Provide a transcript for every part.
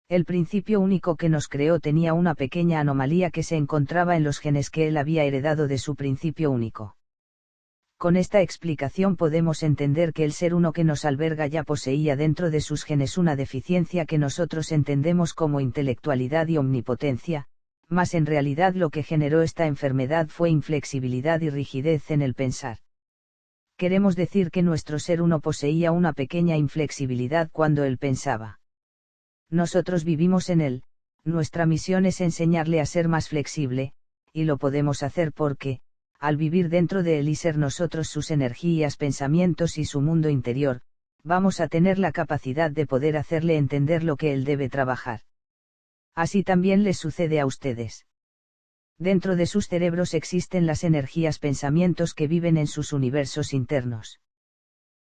El principio único que nos creó tenía una pequeña anomalía que se encontraba en los genes que él había heredado de su principio único. Con esta explicación podemos entender que el ser uno que nos alberga ya poseía dentro de sus genes una deficiencia que nosotros entendemos como intelectualidad y omnipotencia, mas en realidad lo que generó esta enfermedad fue inflexibilidad y rigidez en el pensar. Queremos decir que nuestro ser uno poseía una pequeña inflexibilidad cuando él pensaba. Nosotros vivimos en él, nuestra misión es enseñarle a ser más flexible, y lo podemos hacer porque, al vivir dentro de él y ser nosotros sus energías, pensamientos y su mundo interior, vamos a tener la capacidad de poder hacerle entender lo que él debe trabajar. Así también les sucede a ustedes. Dentro de sus cerebros existen las energías, pensamientos que viven en sus universos internos.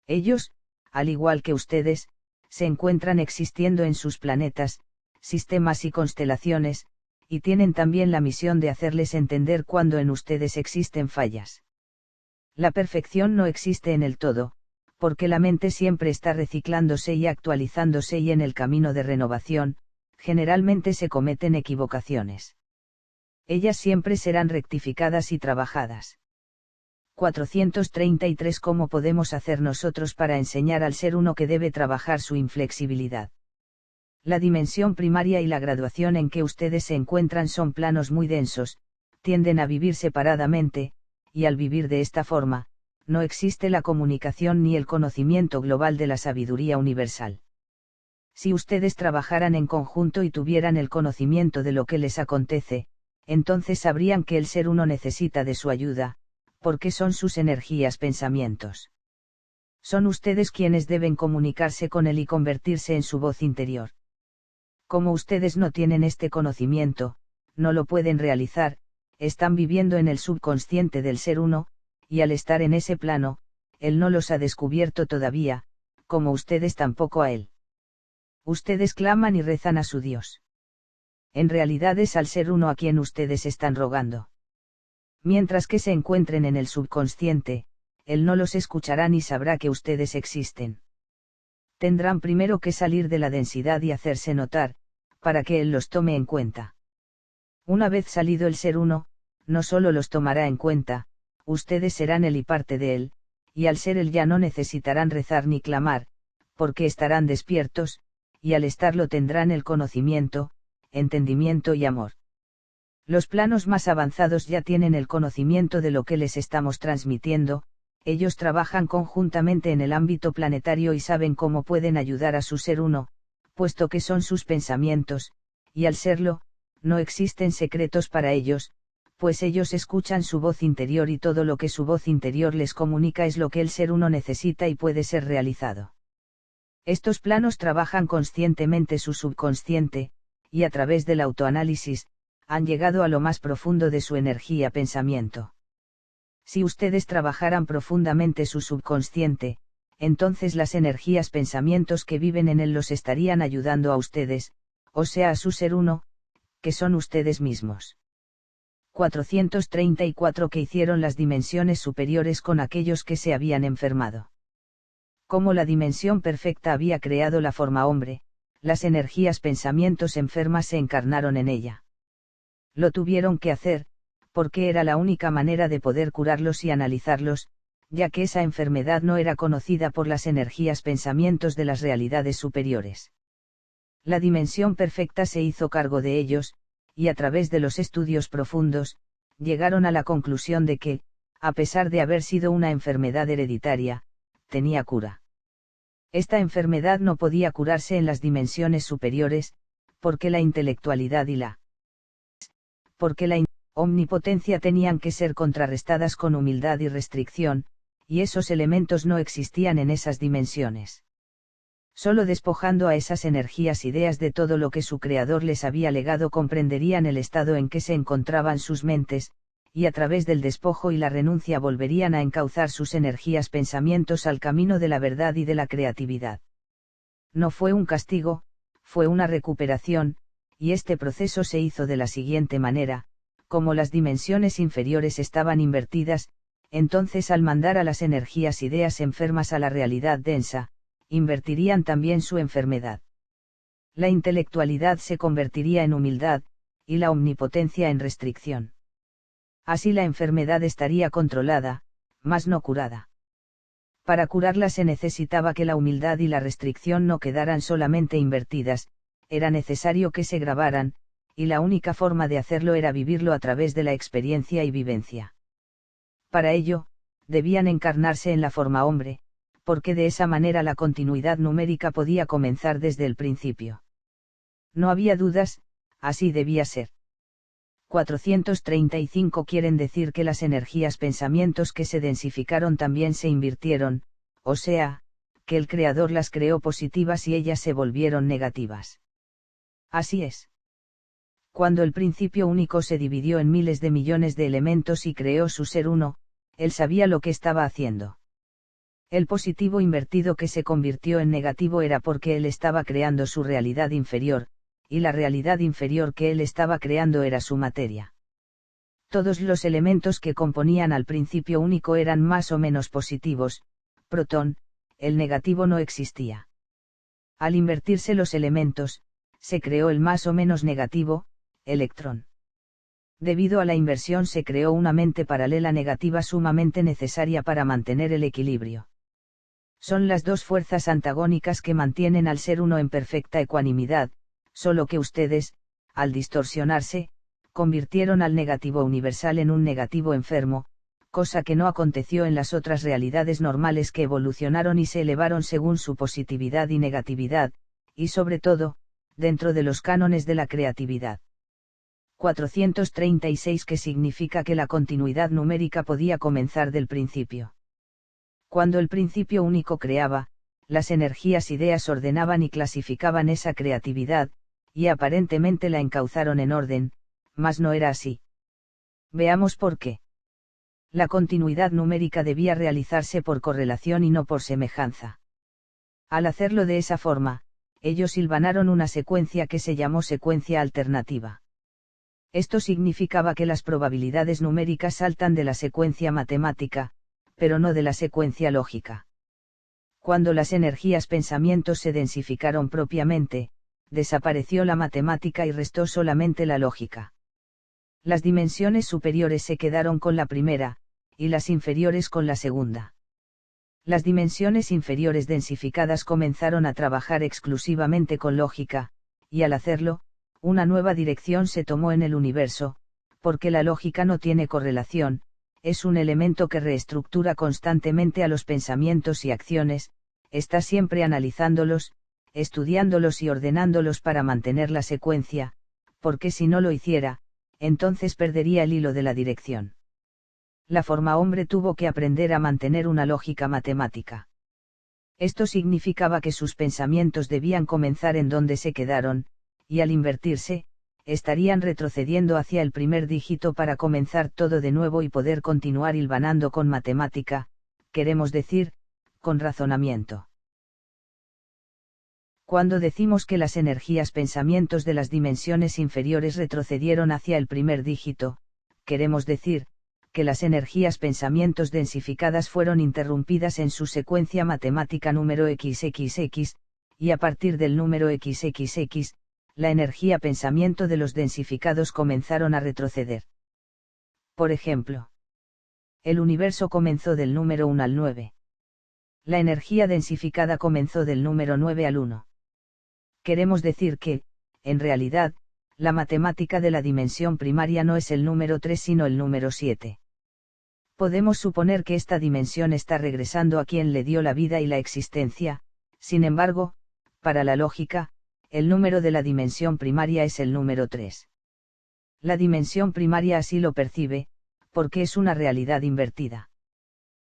Ellos, al igual que ustedes, se encuentran existiendo en sus planetas, sistemas y constelaciones, y tienen también la misión de hacerles entender cuando en ustedes existen fallas. La perfección no existe en el todo, porque la mente siempre está reciclándose y actualizándose, y en el camino de renovación, generalmente se cometen equivocaciones. Ellas siempre serán rectificadas y trabajadas. 433 ¿Cómo podemos hacer nosotros para enseñar al ser uno que debe trabajar su inflexibilidad? La dimensión primaria y la graduación en que ustedes se encuentran son planos muy densos, tienden a vivir separadamente, y al vivir de esta forma, no existe la comunicación ni el conocimiento global de la sabiduría universal. Si ustedes trabajaran en conjunto y tuvieran el conocimiento de lo que les acontece, entonces sabrían que el ser uno necesita de su ayuda, porque son sus energías, pensamientos. Son ustedes quienes deben comunicarse con él y convertirse en su voz interior. Como ustedes no tienen este conocimiento, no lo pueden realizar, están viviendo en el subconsciente del ser uno, y al estar en ese plano, él no los ha descubierto todavía, como ustedes tampoco a él. Ustedes claman y rezan a su Dios. En realidad es al ser uno a quien ustedes están rogando. Mientras que se encuentren en el subconsciente, él no los escuchará ni sabrá que ustedes existen. Tendrán primero que salir de la densidad y hacerse notar, para que él los tome en cuenta. Una vez salido el ser uno, no solo los tomará en cuenta, ustedes serán él y parte de él, y al ser él ya no necesitarán rezar ni clamar, porque estarán despiertos, y al estarlo tendrán el conocimiento, entendimiento y amor. Los planos más avanzados ya tienen el conocimiento de lo que les estamos transmitiendo, ellos trabajan conjuntamente en el ámbito planetario y saben cómo pueden ayudar a su ser uno, puesto que son sus pensamientos, y al serlo, no existen secretos para ellos, pues ellos escuchan su voz interior y todo lo que su voz interior les comunica es lo que el ser uno necesita y puede ser realizado. Estos planos trabajan conscientemente su subconsciente, y a través del autoanálisis, han llegado a lo más profundo de su energía pensamiento. Si ustedes trabajaran profundamente su subconsciente, entonces las energías pensamientos que viven en él los estarían ayudando a ustedes, o sea a su ser uno, que son ustedes mismos. 434 ¿Qué hicieron las dimensiones superiores con aquellos que se habían enfermado? Como la dimensión perfecta había creado la forma hombre, las energías pensamientos enfermas se encarnaron en ella. Lo tuvieron que hacer, porque era la única manera de poder curarlos y analizarlos, ya que esa enfermedad no era conocida por las energías pensamientos de las realidades superiores. La dimensión perfecta se hizo cargo de ellos, y a través de los estudios profundos, llegaron a la conclusión de que, a pesar de haber sido una enfermedad hereditaria, tenía cura. Esta enfermedad no podía curarse en las dimensiones superiores, porque la intelectualidad y la omnipotencia tenían que ser contrarrestadas con humildad y restricción, y esos elementos no existían en esas dimensiones. Solo despojando a esas energías ideas de todo lo que su creador les había legado comprenderían el estado en que se encontraban sus mentes, y a través del despojo y la renuncia volverían a encauzar sus energías pensamientos al camino de la verdad y de la creatividad. No fue un castigo, fue una recuperación, y este proceso se hizo de la siguiente manera: como las dimensiones inferiores estaban invertidas, entonces al mandar a las energías ideas enfermas a la realidad densa, invertirían también su enfermedad. La intelectualidad se convertiría en humildad, y la omnipotencia en restricción. Así la enfermedad estaría controlada, mas no curada. Para curarla se necesitaba que la humildad y la restricción no quedaran solamente invertidas, era necesario que se grabaran, y la única forma de hacerlo era vivirlo a través de la experiencia y vivencia. Para ello, debían encarnarse en la forma hombre, porque de esa manera la continuidad numérica podía comenzar desde el principio. No había dudas, así debía ser. 435 quieren decir que las energías pensamientos que se densificaron también se invirtieron, o sea, que el Creador las creó positivas y ellas se volvieron negativas. Así es. Cuando el principio único se dividió en miles de millones de elementos y creó su ser uno, él sabía lo que estaba haciendo. El positivo invertido que se convirtió en negativo era porque él estaba creando su realidad inferior, y la realidad inferior que él estaba creando era su materia. Todos los elementos que componían al principio único eran más o menos positivos, protón, el negativo no existía. Al invertirse los elementos, se creó el más o menos negativo, electrón. Debido a la inversión se creó una mente paralela negativa sumamente necesaria para mantener el equilibrio. Son las dos fuerzas antagónicas que mantienen al ser uno en perfecta ecuanimidad, solo que ustedes, al distorsionarse, convirtieron al negativo universal en un negativo enfermo, cosa que no aconteció en las otras realidades normales que evolucionaron y se elevaron según su positividad y negatividad, y sobre todo, dentro de los cánones de la creatividad. 436 que significa que la continuidad numérica podía comenzar del principio. Cuando el principio único creaba, las energías ideas ordenaban y clasificaban esa creatividad, y aparentemente la encauzaron en orden, mas no era así. Veamos por qué. La continuidad numérica debía realizarse por correlación y no por semejanza. Al hacerlo de esa forma, ellos hilvanaron una secuencia que se llamó secuencia alternativa. Esto significaba que las probabilidades numéricas saltan de la secuencia matemática, pero no de la secuencia lógica. Cuando las energías pensamientos se densificaron propiamente, desapareció la matemática y restó solamente la lógica. Las dimensiones superiores se quedaron con la primera, y las inferiores con la segunda. Las dimensiones inferiores densificadas comenzaron a trabajar exclusivamente con lógica, y al hacerlo, una nueva dirección se tomó en el universo, porque la lógica no tiene correlación, es un elemento que reestructura constantemente a los pensamientos y acciones, está siempre analizándolos, estudiándolos y ordenándolos para mantener la secuencia, porque si no lo hiciera, entonces perdería el hilo de la dirección. La forma hombre tuvo que aprender a mantener una lógica matemática. Esto significaba que sus pensamientos debían comenzar en donde se quedaron, y al invertirse, estarían retrocediendo hacia el primer dígito para comenzar todo de nuevo y poder continuar hilvanando con matemática, queremos decir, con razonamiento. Cuando decimos que las energías pensamientos de las dimensiones inferiores retrocedieron hacia el primer dígito, queremos decir, que las energías pensamientos densificadas fueron interrumpidas en su secuencia matemática número XXX, y a partir del número XXX, la energía pensamiento de los densificados comenzaron a retroceder. Por ejemplo, el universo comenzó del número 1 al 9. La energía densificada comenzó del número 9 al 1. Queremos decir que, en realidad, la matemática de la dimensión primaria no es el número 3 sino el número 7. Podemos suponer que esta dimensión está regresando a quien le dio la vida y la existencia, sin embargo, para la lógica, el número de la dimensión primaria es el número 3. La dimensión primaria así lo percibe, porque es una realidad invertida.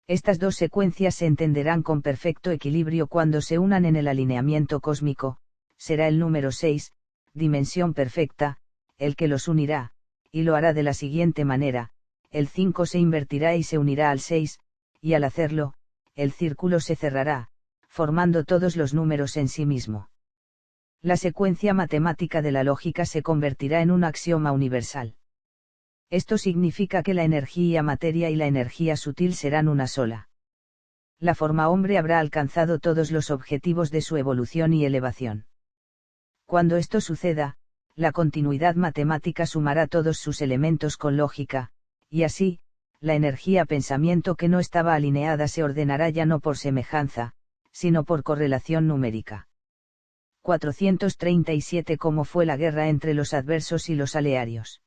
Estas dos secuencias se entenderán con perfecto equilibrio cuando se unan en el alineamiento cósmico, será el número 6, dimensión perfecta, el que los unirá, y lo hará de la siguiente manera, el 5 se invertirá y se unirá al 6, y al hacerlo, el círculo se cerrará, formando todos los números en sí mismo. La secuencia matemática de la lógica se convertirá en un axioma universal. Esto significa que la energía materia y la energía sutil serán una sola. La forma hombre habrá alcanzado todos los objetivos de su evolución y elevación. Cuando esto suceda, la continuidad matemática sumará todos sus elementos con lógica, y así, la energía pensamiento que no estaba alineada se ordenará ya no por semejanza, sino por correlación numérica. 437 ¿Cómo fue la guerra entre los adversos y los alearios?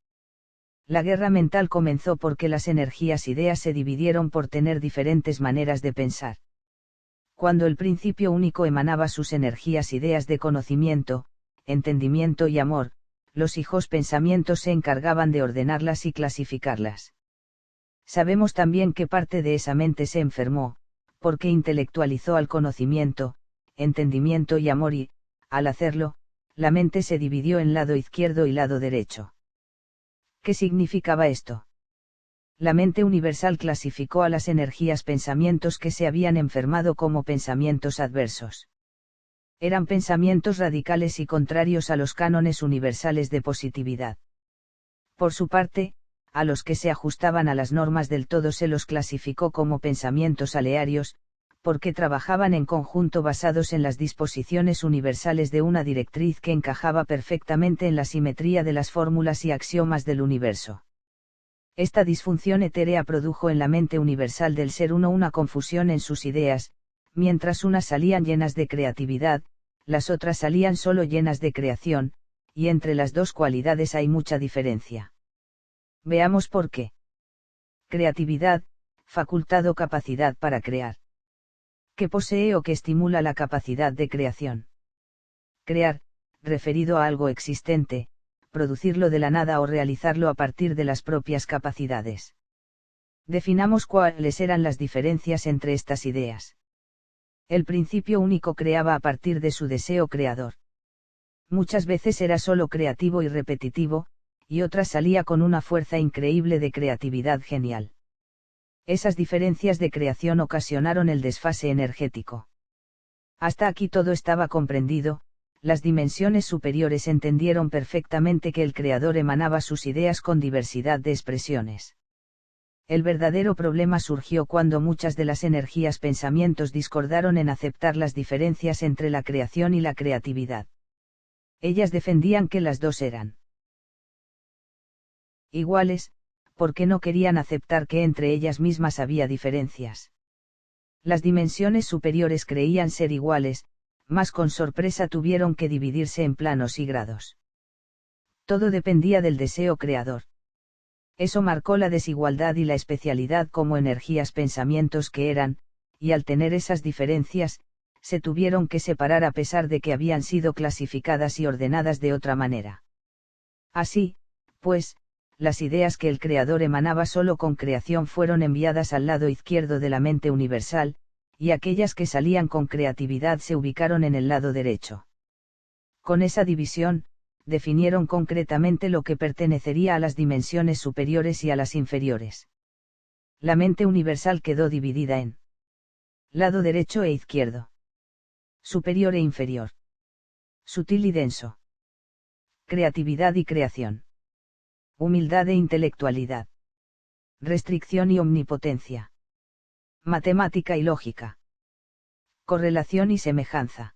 La guerra mental comenzó porque las energías ideas se dividieron por tener diferentes maneras de pensar. Cuando el principio único emanaba sus energías ideas de conocimiento, entendimiento y amor, los hijos pensamientos se encargaban de ordenarlas y clasificarlas. Sabemos también que parte de esa mente se enfermó, porque intelectualizó al conocimiento, entendimiento y amor y, al hacerlo, la mente se dividió en lado izquierdo y lado derecho. ¿Qué significaba esto? La mente universal clasificó a las energías pensamientos que se habían enfermado como pensamientos adversos. Eran pensamientos radicales y contrarios a los cánones universales de positividad. Por su parte, a los que se ajustaban a las normas del todo se los clasificó como pensamientos alearios, porque trabajaban en conjunto basados en las disposiciones universales de una directriz que encajaba perfectamente en la simetría de las fórmulas y axiomas del universo. Esta disfunción etérea produjo en la mente universal del ser uno una confusión en sus ideas, mientras unas salían llenas de creatividad, las otras salían solo llenas de creación, y entre las dos cualidades hay mucha diferencia. Veamos por qué. Creatividad, facultad o capacidad para crear. ¿Qué posee o que estimula la capacidad de creación? Crear, referido a algo existente, producirlo de la nada o realizarlo a partir de las propias capacidades. Definamos cuáles eran las diferencias entre estas ideas. El principio único creaba a partir de su deseo creador. Muchas veces era solo creativo y repetitivo, y otras salía con una fuerza increíble de creatividad genial. Esas diferencias de creación ocasionaron el desfase energético. Hasta aquí todo estaba comprendido, las dimensiones superiores entendieron perfectamente que el creador emanaba sus ideas con diversidad de expresiones. El verdadero problema surgió cuando muchas de las energías pensamientos discordaron en aceptar las diferencias entre la creación y la creatividad. Ellas defendían que las dos eran iguales, porque no querían aceptar que entre ellas mismas había diferencias. Las dimensiones superiores creían ser iguales, mas con sorpresa tuvieron que dividirse en planos y grados. Todo dependía del deseo creador. Eso marcó la desigualdad y la especialidad como energías pensamientos que eran, y al tener esas diferencias, se tuvieron que separar a pesar de que habían sido clasificadas y ordenadas de otra manera. Así, pues, las ideas que el creador emanaba solo con creación fueron enviadas al lado izquierdo de la mente universal, y aquellas que salían con creatividad se ubicaron en el lado derecho. Con esa división, definieron concretamente lo que pertenecería a las dimensiones superiores y a las inferiores. La mente universal quedó dividida en lado derecho e izquierdo, superior e inferior, sutil y denso, creatividad y creación, humildad e intelectualidad, restricción y omnipotencia, matemática y lógica, correlación y semejanza,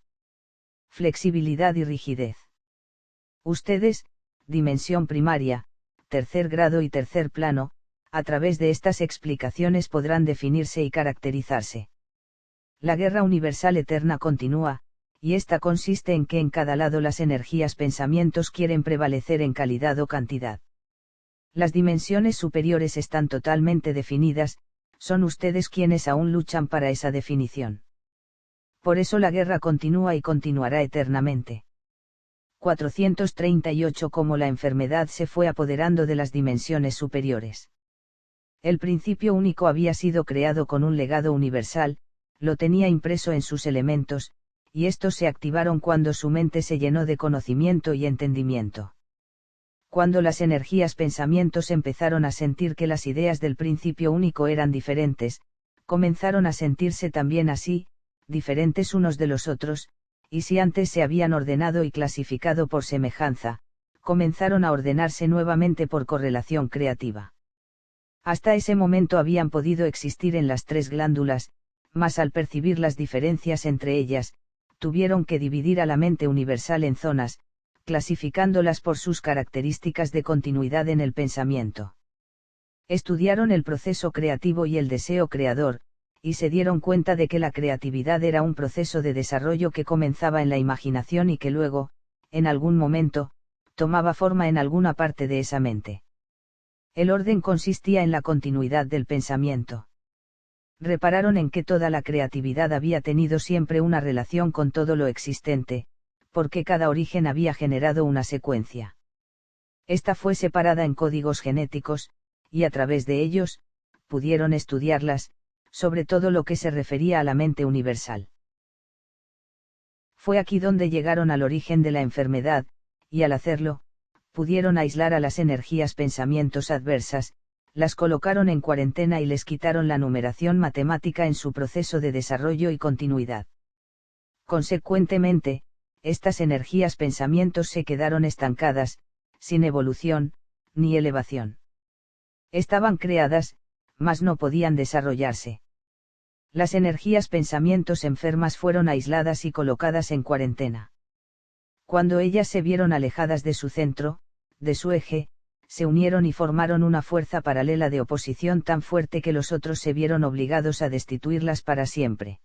flexibilidad y rigidez. Ustedes, dimensión primaria, tercer grado y tercer plano, a través de estas explicaciones podrán definirse y caracterizarse. La guerra universal eterna continúa, y esta consiste en que en cada lado las energías pensamientos quieren prevalecer en calidad o cantidad. Las dimensiones superiores están totalmente definidas, son ustedes quienes aún luchan para esa definición. Por eso la guerra continúa y continuará eternamente. 438 Cómo la enfermedad se fue apoderando de las dimensiones superiores. El principio único había sido creado con un legado universal, lo tenía impreso en sus elementos, y estos se activaron cuando su mente se llenó de conocimiento y entendimiento. Cuando las energías pensamientos empezaron a sentir que las ideas del principio único eran diferentes, comenzaron a sentirse también así, diferentes unos de los otros, y si antes se habían ordenado y clasificado por semejanza, comenzaron a ordenarse nuevamente por correlación creativa. Hasta ese momento habían podido existir en las tres glándulas, mas al percibir las diferencias entre ellas, tuvieron que dividir a la mente universal en zonas, clasificándolas por sus características de continuidad en el pensamiento. Estudiaron el proceso creativo y el deseo creador, y se dieron cuenta de que la creatividad era un proceso de desarrollo que comenzaba en la imaginación y que luego, en algún momento, tomaba forma en alguna parte de esa mente. El orden consistía en la continuidad del pensamiento. Repararon en que toda la creatividad había tenido siempre una relación con todo lo existente, porque cada origen había generado una secuencia. Esta fue separada en códigos genéticos, y a través de ellos, pudieron estudiarlas, sobre todo lo que se refería a la mente universal. Fue aquí donde llegaron al origen de la enfermedad, y al hacerlo, pudieron aislar a las energías pensamientos adversas, las colocaron en cuarentena y les quitaron la numeración matemática en su proceso de desarrollo y continuidad. Consecuentemente, estas energías pensamientos se quedaron estancadas, sin evolución, ni elevación. Estaban creadas, mas no podían desarrollarse. Las energías pensamientos enfermas fueron aisladas y colocadas en cuarentena. Cuando ellas se vieron alejadas de su centro, de su eje, se unieron y formaron una fuerza paralela de oposición tan fuerte que los otros se vieron obligados a destituirlas para siempre.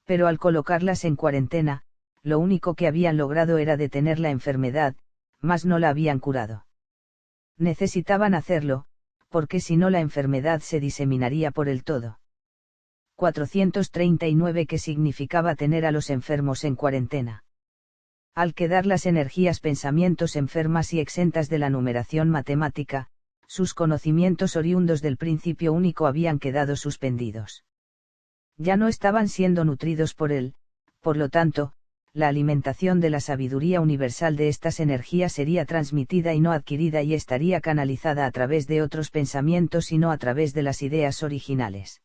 Pero al colocarlas en cuarentena, lo único que habían logrado era detener la enfermedad, mas no la habían curado. Necesitaban hacerlo, porque si no la enfermedad se diseminaría por el todo. 439 ¿Qué significaba tener a los enfermos en cuarentena? Al quedar las energías pensamientos enfermas y exentas de la numeración matemática, sus conocimientos oriundos del principio único habían quedado suspendidos. Ya no estaban siendo nutridos por él, por lo tanto, la alimentación de la sabiduría universal de estas energías sería transmitida y no adquirida y estaría canalizada a través de otros pensamientos y no a través de las ideas originales.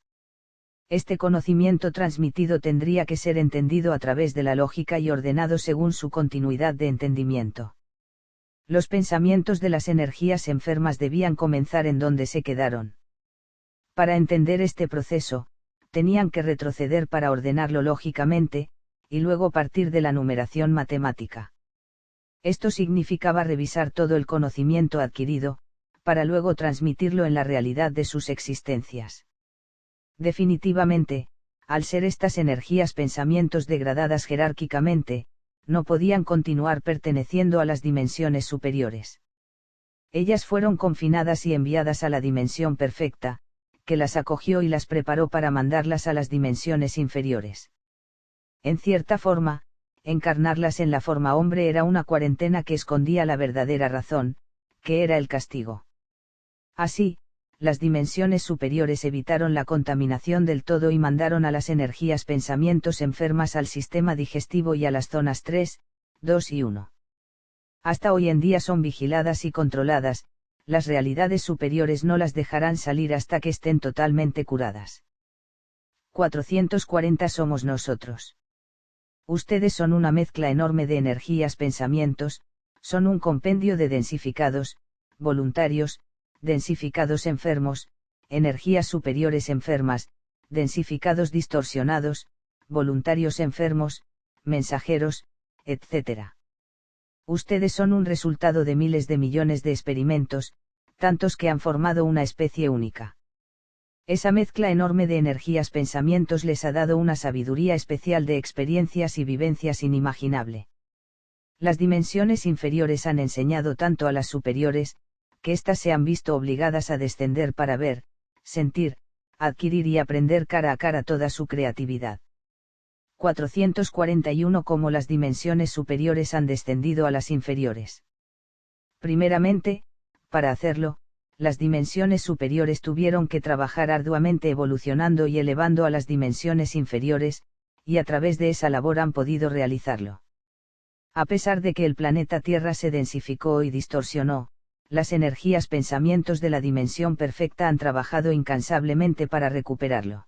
Este conocimiento transmitido tendría que ser entendido a través de la lógica y ordenado según su continuidad de entendimiento. Los pensamientos de las energías enfermas debían comenzar en donde se quedaron. Para entender este proceso, tenían que retroceder para ordenarlo lógicamente, y luego partir de la numeración matemática. Esto significaba revisar todo el conocimiento adquirido, para luego transmitirlo en la realidad de sus existencias. Definitivamente, al ser estas energías pensamientos degradadas jerárquicamente, no podían continuar perteneciendo a las dimensiones superiores. Ellas fueron confinadas y enviadas a la dimensión perfecta, que las acogió y las preparó para mandarlas a las dimensiones inferiores. En cierta forma, encarnarlas en la forma hombre era una cuarentena que escondía la verdadera razón, que era el castigo. Así, las dimensiones superiores evitaron la contaminación del todo y mandaron a las energías pensamientos enfermas al sistema digestivo y a las zonas 3, 2 y 1. Hasta hoy en día son vigiladas y controladas, las realidades superiores no las dejarán salir hasta que estén totalmente curadas. 440 Somos nosotros. Ustedes son una mezcla enorme de energías pensamientos, son un compendio de densificados, voluntarios, densificados enfermos, energías superiores enfermas, densificados distorsionados, voluntarios enfermos, mensajeros, etc. Ustedes son un resultado de miles de millones de experimentos, tantos que han formado una especie única. Esa mezcla enorme de energías pensamientos les ha dado una sabiduría especial de experiencias y vivencias inimaginable. Las dimensiones inferiores han enseñado tanto a las superiores, que éstas se han visto obligadas a descender para ver, sentir, adquirir y aprender cara a cara toda su creatividad. 441 Cómo las dimensiones superiores han descendido a las inferiores. Primeramente, para hacerlo, las dimensiones superiores tuvieron que trabajar arduamente evolucionando y elevando a las dimensiones inferiores, y a través de esa labor han podido realizarlo. A pesar de que el planeta Tierra se densificó y distorsionó, las energías pensamientos de la dimensión perfecta han trabajado incansablemente para recuperarlo.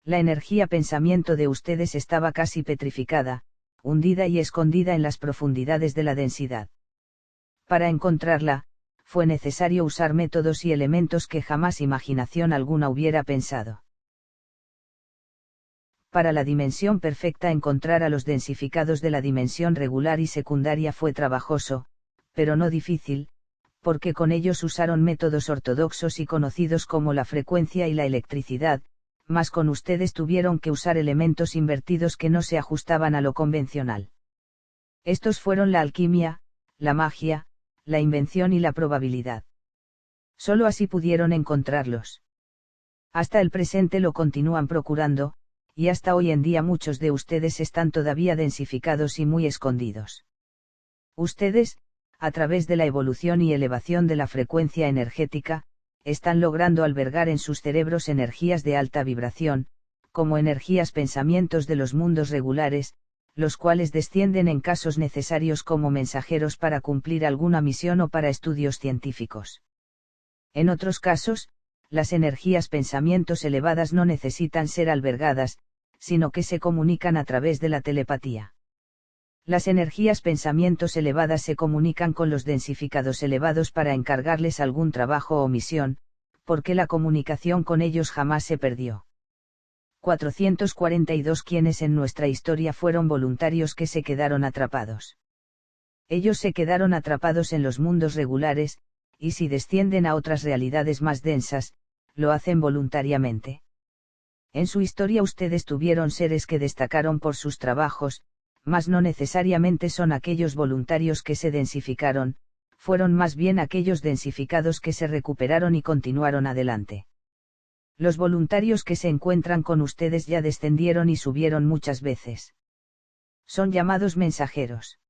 La energía pensamiento de ustedes estaba casi petrificada, hundida y escondida en las profundidades de la densidad. Para encontrarla, fue necesario usar métodos y elementos que jamás imaginación alguna hubiera pensado. Para la dimensión perfecta encontrar a los densificados de la dimensión regular y secundaria fue trabajoso, pero no difícil, porque con ellos usaron métodos ortodoxos y conocidos como la frecuencia y la electricidad, mas con ustedes tuvieron que usar elementos invertidos que no se ajustaban a lo convencional. Estos fueron la alquimia, la magia, la invención y la probabilidad. Solo así pudieron encontrarlos. Hasta el presente lo continúan procurando, y hasta hoy en día muchos de ustedes están todavía densificados y muy escondidos. Ustedes, a través de la evolución y elevación de la frecuencia energética, están logrando albergar en sus cerebros energías de alta vibración, como energías pensamientos de los mundos regulares, los cuales descienden en casos necesarios como mensajeros para cumplir alguna misión o para estudios científicos. En otros casos, las energías pensamientos elevadas no necesitan ser albergadas, sino que se comunican a través de la telepatía. Las energías pensamientos elevadas se comunican con los densificados elevados para encargarles algún trabajo o misión, porque la comunicación con ellos jamás se perdió. 442 Quienes en nuestra historia fueron voluntarios que se quedaron atrapados. Ellos se quedaron atrapados en los mundos regulares, y si descienden a otras realidades más densas, lo hacen voluntariamente. En su historia ustedes tuvieron seres que destacaron por sus trabajos, mas no necesariamente son aquellos voluntarios que se densificaron, fueron más bien aquellos densificados que se recuperaron y continuaron adelante. Los voluntarios que se encuentran con ustedes ya descendieron y subieron muchas veces. Son llamados mensajeros.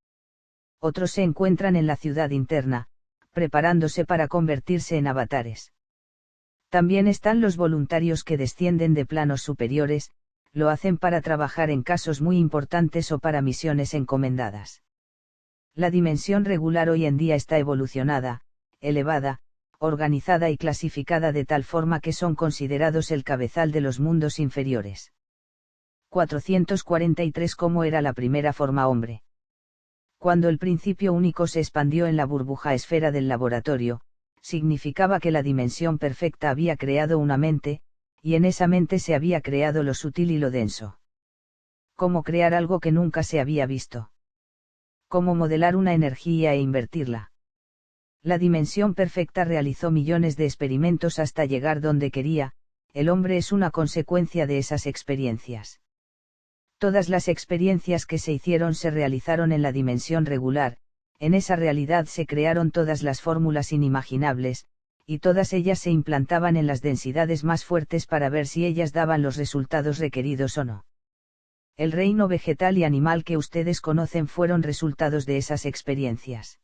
Otros se encuentran en la ciudad interna, preparándose para convertirse en avatares. También están los voluntarios que descienden de planos superiores, lo hacen para trabajar en casos muy importantes o para misiones encomendadas. La dimensión regular hoy en día está evolucionada, elevada, organizada y clasificada de tal forma que son considerados el cabezal de los mundos inferiores. 443 ¿Cómo era la primera forma hombre? Cuando el principio único se expandió en la burbuja esfera del laboratorio, significaba que la dimensión perfecta había creado una mente, y en esa mente se había creado lo sutil y lo denso. ¿Cómo crear algo que nunca se había visto? ¿Cómo modelar una energía e invertirla? La dimensión perfecta realizó millones de experimentos hasta llegar donde quería, el hombre es una consecuencia de esas experiencias. Todas las experiencias que se hicieron se realizaron en la dimensión regular, en esa realidad se crearon todas las fórmulas inimaginables, y todas ellas se implantaban en las densidades más fuertes para ver si ellas daban los resultados requeridos o no. El reino vegetal y animal que ustedes conocen fueron resultados de esas experiencias.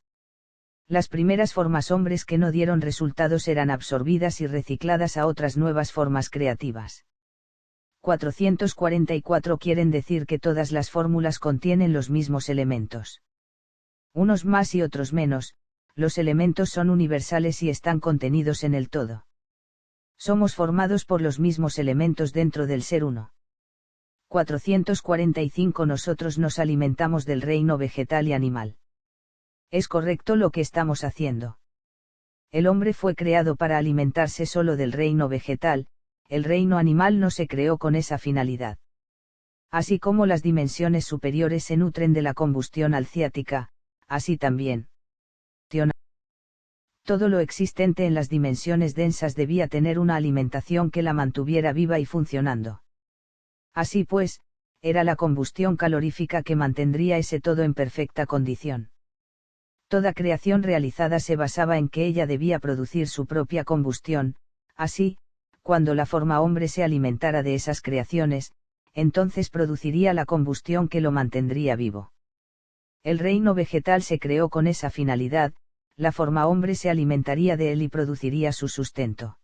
Las primeras formas hombres que no dieron resultados eran absorbidas y recicladas a otras nuevas formas creativas. 444 Quieren decir que todas las fórmulas contienen los mismos elementos. Unos más y otros menos, los elementos son universales y están contenidos en el todo. Somos formados por los mismos elementos dentro del ser uno. 445 Nosotros nos alimentamos del reino vegetal y animal. Es correcto lo que estamos haciendo. El hombre fue creado para alimentarse solo del reino vegetal, el reino animal no se creó con esa finalidad. Así como las dimensiones superiores se nutren de la combustión alciática, así también. Todo lo existente en las dimensiones densas debía tener una alimentación que la mantuviera viva y funcionando. Así pues, era la combustión calorífica que mantendría ese todo en perfecta condición. Toda creación realizada se basaba en que ella debía producir su propia combustión, así, cuando la forma hombre se alimentara de esas creaciones, entonces produciría la combustión que lo mantendría vivo. El reino vegetal se creó con esa finalidad, la forma hombre se alimentaría de él y produciría su sustento.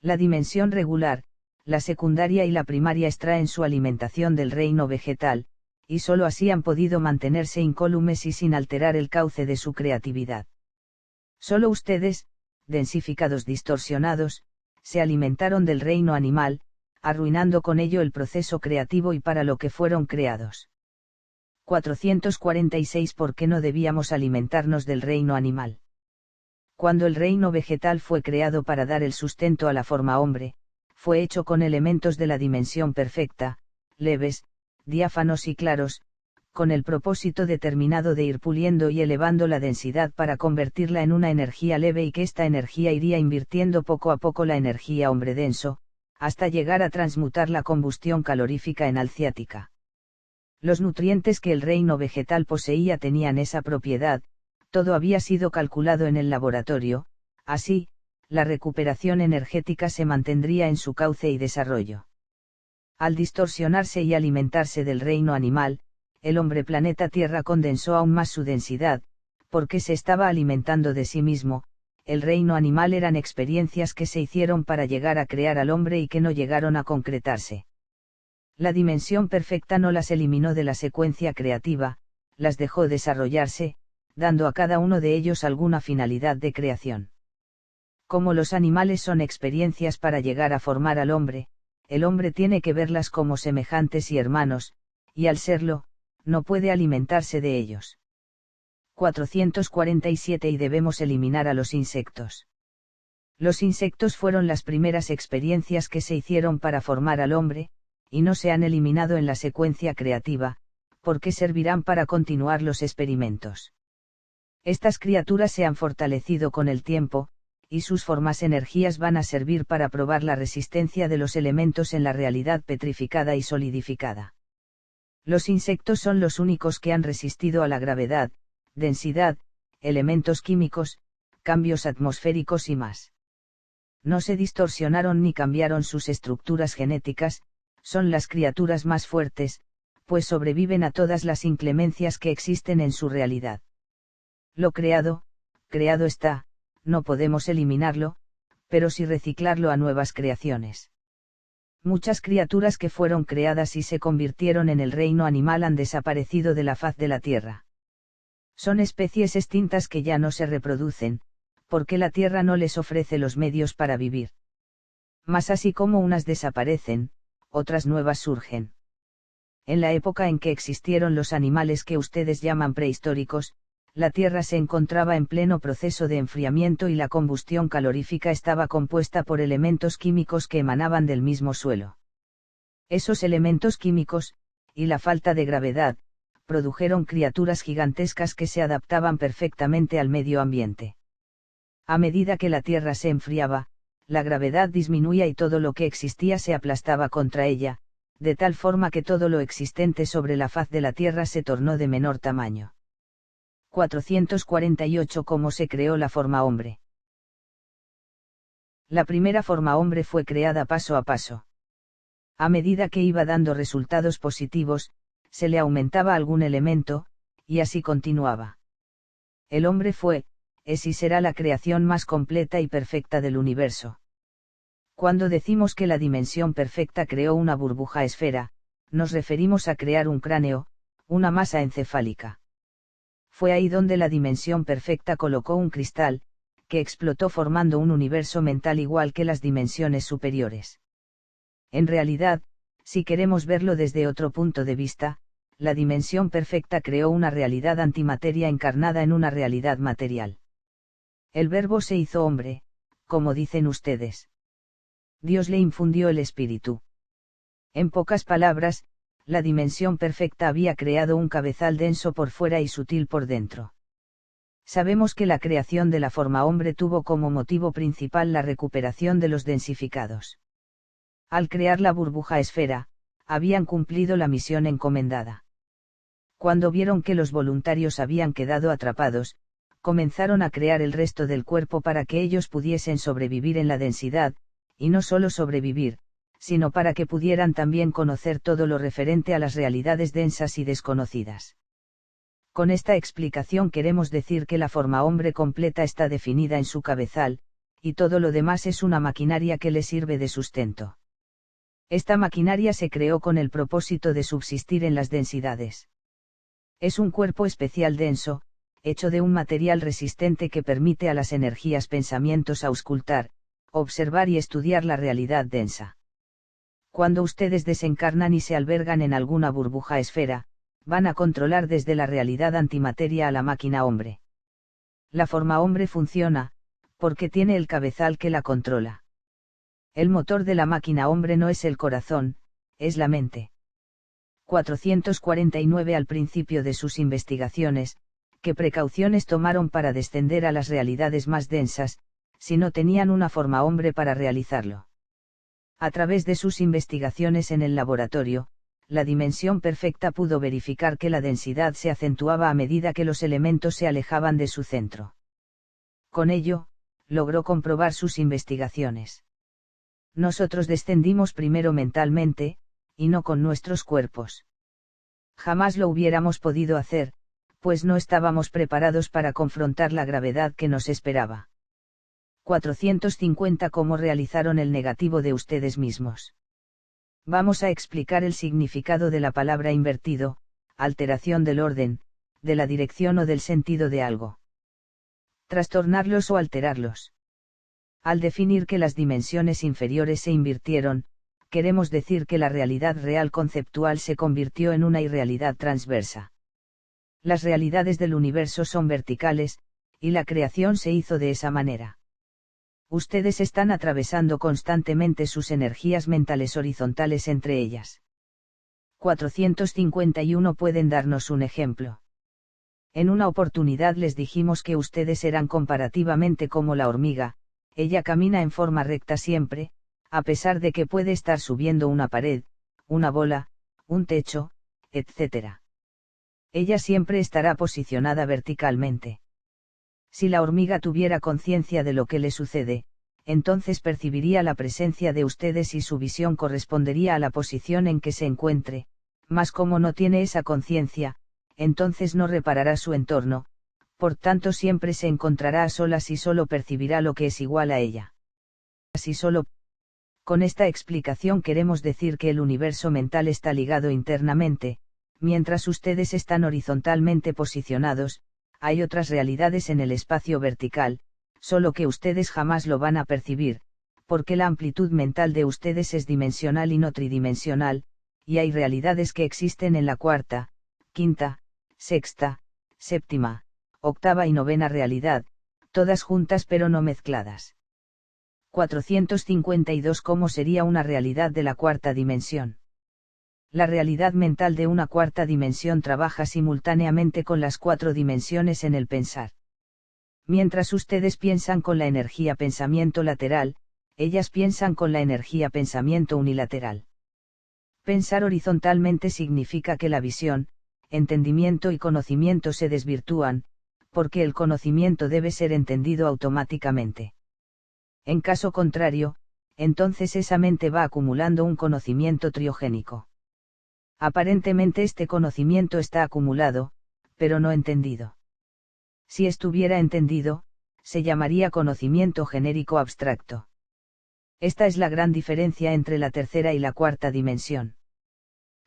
La dimensión regular, la secundaria y la primaria extraen su alimentación del reino vegetal, y sólo así han podido mantenerse incólumes y sin alterar el cauce de su creatividad. Solo ustedes, densificados distorsionados, se alimentaron del reino animal, arruinando con ello el proceso creativo y para lo que fueron creados. 446 ¿Por qué no debíamos alimentarnos del reino animal? Cuando el reino vegetal fue creado para dar el sustento a la forma hombre, fue hecho con elementos de la dimensión perfecta, leves, diáfanos y claros, con el propósito determinado de ir puliendo y elevando la densidad para convertirla en una energía leve y que esta energía iría invirtiendo poco a poco la energía hombre denso, hasta llegar a transmutar la combustión calorífica en alciática. Los nutrientes que el reino vegetal poseía tenían esa propiedad, todo había sido calculado en el laboratorio, así, la recuperación energética se mantendría en su cauce y desarrollo. Al distorsionarse y alimentarse del reino animal, el hombre planeta Tierra condensó aún más su densidad, porque se estaba alimentando de sí mismo. El reino animal eran experiencias que se hicieron para llegar a crear al hombre y que no llegaron a concretarse. La dimensión perfecta no las eliminó de la secuencia creativa, las dejó desarrollarse, dando a cada uno de ellos alguna finalidad de creación. Como los animales son experiencias para llegar a formar al hombre, el hombre tiene que verlas como semejantes y hermanos, y al serlo, no puede alimentarse de ellos. 447 Y debemos eliminar a los insectos. Los insectos fueron las primeras experiencias que se hicieron para formar al hombre, y no se han eliminado en la secuencia creativa, porque servirán para continuar los experimentos. Estas criaturas se han fortalecido con el tiempo, y sus formas energías van a servir para probar la resistencia de los elementos en la realidad petrificada y solidificada. Los insectos son los únicos que han resistido a la gravedad, densidad, elementos químicos, cambios atmosféricos y más. No se distorsionaron ni cambiaron sus estructuras genéticas, son las criaturas más fuertes, pues sobreviven a todas las inclemencias que existen en su realidad. Lo creado, creado está, no podemos eliminarlo, pero sí reciclarlo a nuevas creaciones. Muchas criaturas que fueron creadas y se convirtieron en el reino animal han desaparecido de la faz de la Tierra. Son especies extintas que ya no se reproducen, porque la Tierra no les ofrece los medios para vivir. Mas así como unas desaparecen, otras nuevas surgen. En la época en que existieron los animales que ustedes llaman prehistóricos, la Tierra se encontraba en pleno proceso de enfriamiento y la combustión calorífica estaba compuesta por elementos químicos que emanaban del mismo suelo. Esos elementos químicos, y la falta de gravedad, produjeron criaturas gigantescas que se adaptaban perfectamente al medio ambiente. A medida que la Tierra se enfriaba, la gravedad disminuía y todo lo que existía se aplastaba contra ella, de tal forma que todo lo existente sobre la faz de la Tierra se tornó de menor tamaño. 448 ¿Cómo se creó la forma hombre? La primera forma hombre fue creada paso a paso. A medida que iba dando resultados positivos, se le aumentaba algún elemento, y así continuaba. El hombre fue, es y será la creación más completa y perfecta del universo. Cuando decimos que la dimensión perfecta creó una burbuja esfera, nos referimos a crear un cráneo, una masa encefálica. Fue ahí donde la dimensión perfecta colocó un cristal, que explotó formando un universo mental igual que las dimensiones superiores. En realidad, si queremos verlo desde otro punto de vista, la dimensión perfecta creó una realidad antimateria encarnada en una realidad material. El Verbo se hizo hombre, como dicen ustedes. Dios le infundió el espíritu. En pocas palabras, la dimensión perfecta había creado un cabezal denso por fuera y sutil por dentro. Sabemos que la creación de la forma hombre tuvo como motivo principal la recuperación de los densificados. Al crear la burbuja esfera, habían cumplido la misión encomendada. Cuando vieron que los voluntarios habían quedado atrapados, comenzaron a crear el resto del cuerpo para que ellos pudiesen sobrevivir en la densidad, y no solo sobrevivir, sino para que pudieran también conocer todo lo referente a las realidades densas y desconocidas. Con esta explicación queremos decir que la forma hombre completa está definida en su cabezal, y todo lo demás es una maquinaria que le sirve de sustento. Esta maquinaria se creó con el propósito de subsistir en las densidades. Es un cuerpo especial denso, hecho de un material resistente que permite a las energías pensamientos auscultar, observar y estudiar la realidad densa. Cuando ustedes desencarnan y se albergan en alguna burbuja esfera, van a controlar desde la realidad antimateria a la máquina hombre. La forma hombre funciona, porque tiene el cabezal que la controla. El motor de la máquina hombre no es el corazón, es la mente. 449 Al principio de sus investigaciones, ¿qué precauciones tomaron para descender a las realidades más densas, si no tenían una forma hombre para realizarlo? A través de sus investigaciones en el laboratorio, la dimensión perfecta pudo verificar que la densidad se acentuaba a medida que los elementos se alejaban de su centro. Con ello, logró comprobar sus investigaciones. Nosotros descendimos primero mentalmente, y no con nuestros cuerpos. Jamás lo hubiéramos podido hacer, pues no estábamos preparados para confrontar la gravedad que nos esperaba. 450 ¿Cómo realizaron el negativo de ustedes mismos? Vamos a explicar el significado de la palabra invertido, alteración del orden, de la dirección o del sentido de algo. Trastornarlos o alterarlos. Al definir que las dimensiones inferiores se invirtieron, queremos decir que la realidad real conceptual se convirtió en una irrealidad transversa. Las realidades del universo son verticales, y la creación se hizo de esa manera. Ustedes están atravesando constantemente sus energías mentales horizontales entre ellas. 451 ¿Pueden darnos un ejemplo? En una oportunidad les dijimos que ustedes eran comparativamente como la hormiga, ella camina en forma recta siempre, a pesar de que puede estar subiendo una pared, una bola, un techo, etc. Ella siempre estará posicionada verticalmente. Si la hormiga tuviera conciencia de lo que le sucede, entonces percibiría la presencia de ustedes y su visión correspondería a la posición en que se encuentre, mas como no tiene esa conciencia, entonces no reparará su entorno, por tanto siempre se encontrará a solas y solo percibirá lo que es igual a ella. Así solo. Con esta explicación queremos decir que el universo mental está ligado internamente, mientras ustedes están horizontalmente posicionados, hay otras realidades en el espacio vertical, solo que ustedes jamás lo van a percibir, porque la amplitud mental de ustedes es dimensional y no tridimensional, y hay realidades que existen en la cuarta, quinta, sexta, séptima, octava y novena realidad, todas juntas pero no mezcladas. 452 ¿Cómo sería una realidad de la cuarta dimensión? La realidad mental de una cuarta dimensión trabaja simultáneamente con las cuatro dimensiones en el pensar. Mientras ustedes piensan con la energía pensamiento lateral, ellas piensan con la energía pensamiento unilateral. Pensar horizontalmente significa que la visión, entendimiento y conocimiento se desvirtúan, porque el conocimiento debe ser entendido automáticamente. En caso contrario, entonces esa mente va acumulando un conocimiento triogénico. Aparentemente este conocimiento está acumulado, pero no entendido. Si estuviera entendido, se llamaría conocimiento genérico abstracto. Esta es la gran diferencia entre la tercera y la cuarta dimensión.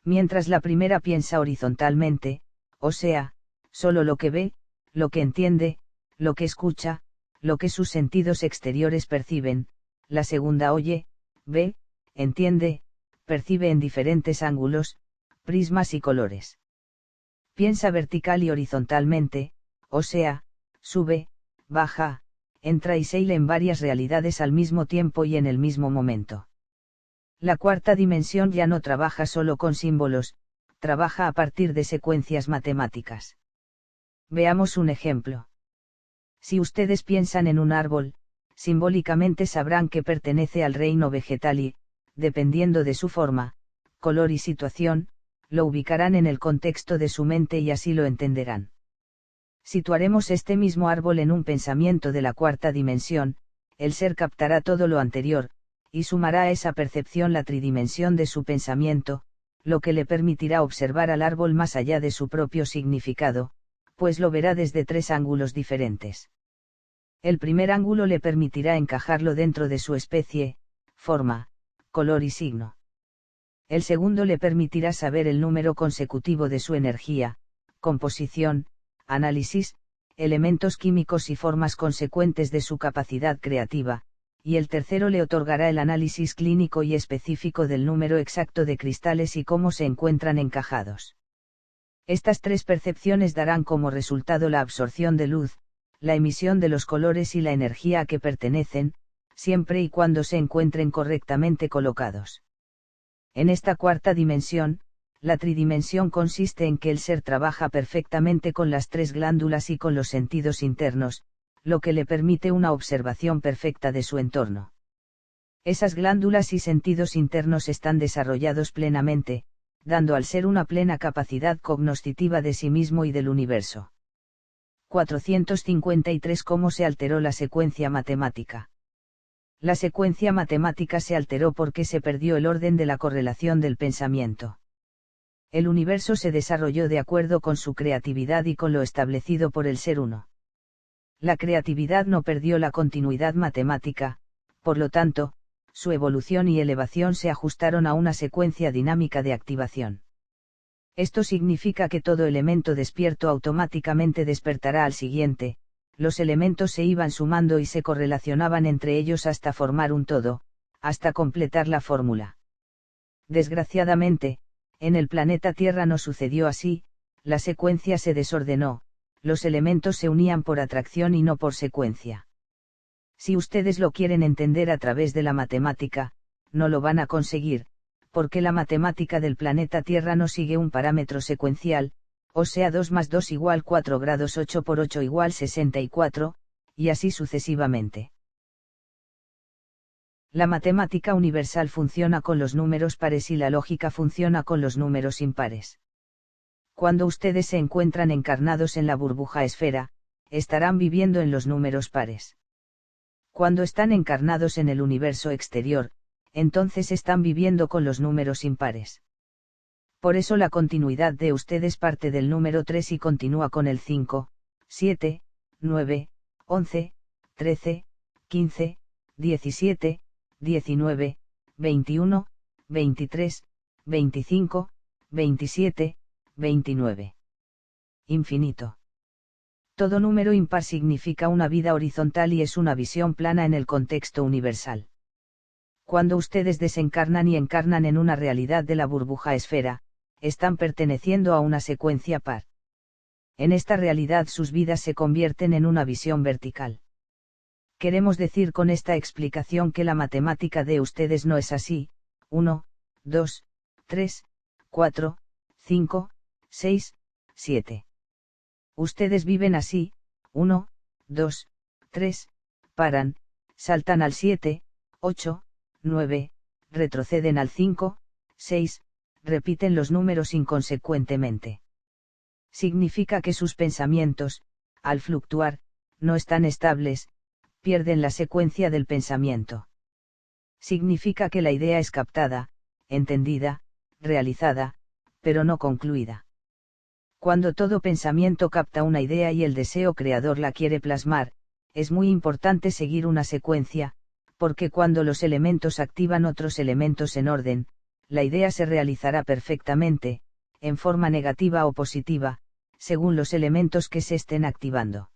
Mientras la primera piensa horizontalmente, o sea, solo lo que ve, lo que entiende, lo que escucha, lo que sus sentidos exteriores perciben, la segunda oye, ve, entiende, percibe en diferentes ángulos, prismas y colores. Piensa vertical y horizontalmente, o sea, sube, baja, entra y sale en varias realidades al mismo tiempo y en el mismo momento. La cuarta dimensión ya no trabaja solo con símbolos, trabaja a partir de secuencias matemáticas. Veamos un ejemplo. Si ustedes piensan en un árbol, simbólicamente sabrán que pertenece al reino vegetal y, dependiendo de su forma, color y situación, lo ubicarán en el contexto de su mente y así lo entenderán. Situaremos este mismo árbol en un pensamiento de la cuarta dimensión, el ser captará todo lo anterior, y sumará a esa percepción la tridimensión de su pensamiento, lo que le permitirá observar al árbol más allá de su propio significado, pues lo verá desde tres ángulos diferentes. El primer ángulo le permitirá encajarlo dentro de su especie, forma, color y signo. El segundo le permitirá saber el número consecutivo de su energía, composición, análisis, elementos químicos y formas consecuentes de su capacidad creativa, y el tercero le otorgará el análisis clínico y específico del número exacto de cristales y cómo se encuentran encajados. Estas tres percepciones darán como resultado la absorción de luz, la emisión de los colores y la energía a que pertenecen, siempre y cuando se encuentren correctamente colocados. En esta cuarta dimensión, La tridimensión consiste en que el ser trabaja perfectamente con las tres glándulas y con los sentidos internos, lo que le permite una observación perfecta de su entorno. Esas glándulas y sentidos internos están desarrollados plenamente, dando al ser una plena capacidad cognoscitiva de sí mismo y del universo. 453. ¿Cómo se alteró la secuencia matemática? La secuencia matemática se alteró porque se perdió el orden de la correlación del pensamiento. El universo se desarrolló de acuerdo con su creatividad y con lo establecido por el ser uno. La creatividad no perdió la continuidad matemática, por lo tanto, su evolución y elevación se ajustaron a una secuencia dinámica de activación. Esto significa que todo elemento despierto automáticamente despertará al siguiente, los elementos se iban sumando y se correlacionaban entre ellos hasta formar un todo, hasta completar la fórmula. Desgraciadamente, en el planeta Tierra no sucedió así, la secuencia se desordenó, los elementos se unían por atracción y no por secuencia. Si ustedes lo quieren entender a través de la matemática, no lo van a conseguir, porque la matemática del planeta Tierra no sigue un parámetro secuencial, o sea 2 más 2 igual 4 grados 8 por 8 igual 64, y así sucesivamente. La matemática universal funciona con los números pares y la lógica funciona con los números impares. Cuando ustedes se encuentran encarnados en la burbuja esfera, estarán viviendo en los números pares. Cuando están encarnados en el universo exterior, entonces están viviendo con los números impares. Por eso la continuidad de ustedes parte del número 3 y continúa con el 5, 7, 9, 11, 13, 15, 17, 19, 21, 23, 25, 27, 29. Infinito. Todo número impar significa una vida horizontal y es una visión plana en el contexto universal. Cuando ustedes desencarnan y encarnan en una realidad de la burbuja esfera, están perteneciendo a una secuencia par. En esta realidad sus vidas se convierten en una visión vertical. Queremos decir con esta explicación que la matemática de ustedes no es así, 1, 2, 3, 4, 5, 6, 7. Ustedes viven así, 1, 2, 3, paran, saltan al 7, 8, 9, retroceden al 5, 6, repiten los números inconsecuentemente. Significa que sus pensamientos, al fluctuar, no están estables, pierden la secuencia del pensamiento. Significa que la idea es captada, entendida, realizada, pero no concluida. Cuando todo pensamiento capta una idea y el deseo creador la quiere plasmar, es muy importante seguir una secuencia, porque cuando los elementos activan otros elementos en orden, la idea se realizará perfectamente, en forma negativa o positiva, según los elementos que se estén activando.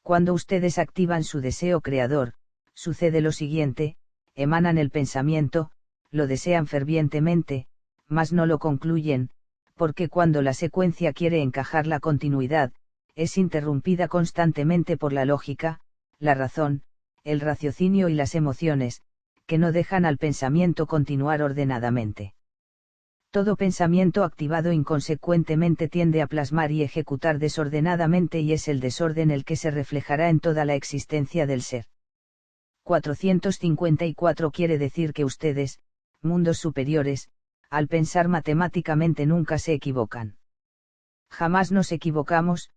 Cuando ustedes activan su deseo creador, sucede lo siguiente: emanan el pensamiento, lo desean fervientemente, mas no lo concluyen, porque cuando la secuencia quiere encajar la continuidad, es interrumpida constantemente por la lógica, la razón, el raciocinio y las emociones, que no dejan al pensamiento continuar ordenadamente. Todo pensamiento activado inconsecuentemente tiende a plasmar y ejecutar desordenadamente y es el desorden el que se reflejará en toda la existencia del ser. 454 quiere decir que ustedes, mundos superiores, al pensar matemáticamente nunca se equivocan. Jamás nos equivocamos,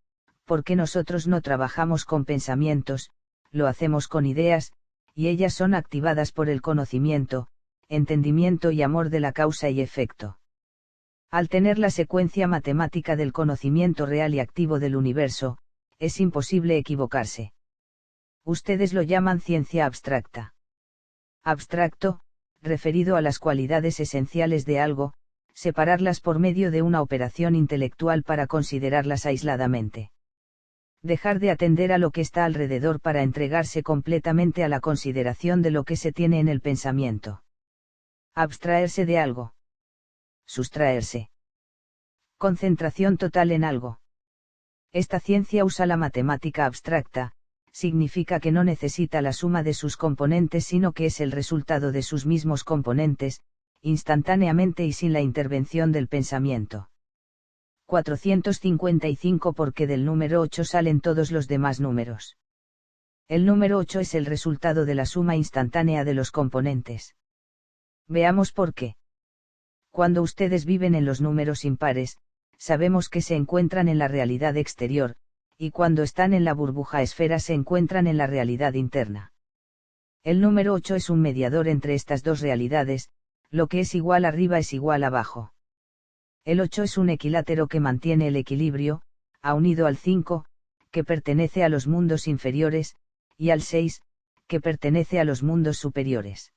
porque nosotros no trabajamos con pensamientos, lo hacemos con ideas, y ellas son activadas por el conocimiento, entendimiento y amor de la causa y efecto. Al tener la secuencia matemática del conocimiento real y activo del universo, es imposible equivocarse. Ustedes lo llaman ciencia abstracta. Abstracto, referido a las cualidades esenciales de algo, separarlas por medio de una operación intelectual para considerarlas aisladamente. Dejar de atender a lo que está alrededor para entregarse completamente a la consideración de lo que se tiene en el pensamiento. Abstraerse de algo. Sustraerse. Concentración total en algo. Esta ciencia usa la matemática abstracta, significa que no necesita la suma de sus componentes sino que es el resultado de sus mismos componentes, instantáneamente y sin la intervención del pensamiento. 455 Porque del número 8 salen todos los demás números. El número 8 es el resultado de la suma instantánea de los componentes. Veamos por qué. Cuando ustedes viven en los números impares, sabemos que se encuentran en la realidad exterior, y cuando están en la burbuja esfera se encuentran en la realidad interna. El número 8 es un mediador entre estas dos realidades, lo que es igual arriba es igual abajo. El 8 es un equilátero que mantiene el equilibrio, unido al 5, que pertenece a los mundos inferiores, y al 6, que pertenece a los mundos superiores.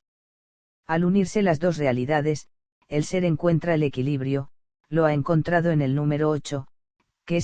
Al unirse las dos realidades, el ser encuentra el equilibrio, lo ha encontrado en el número 8,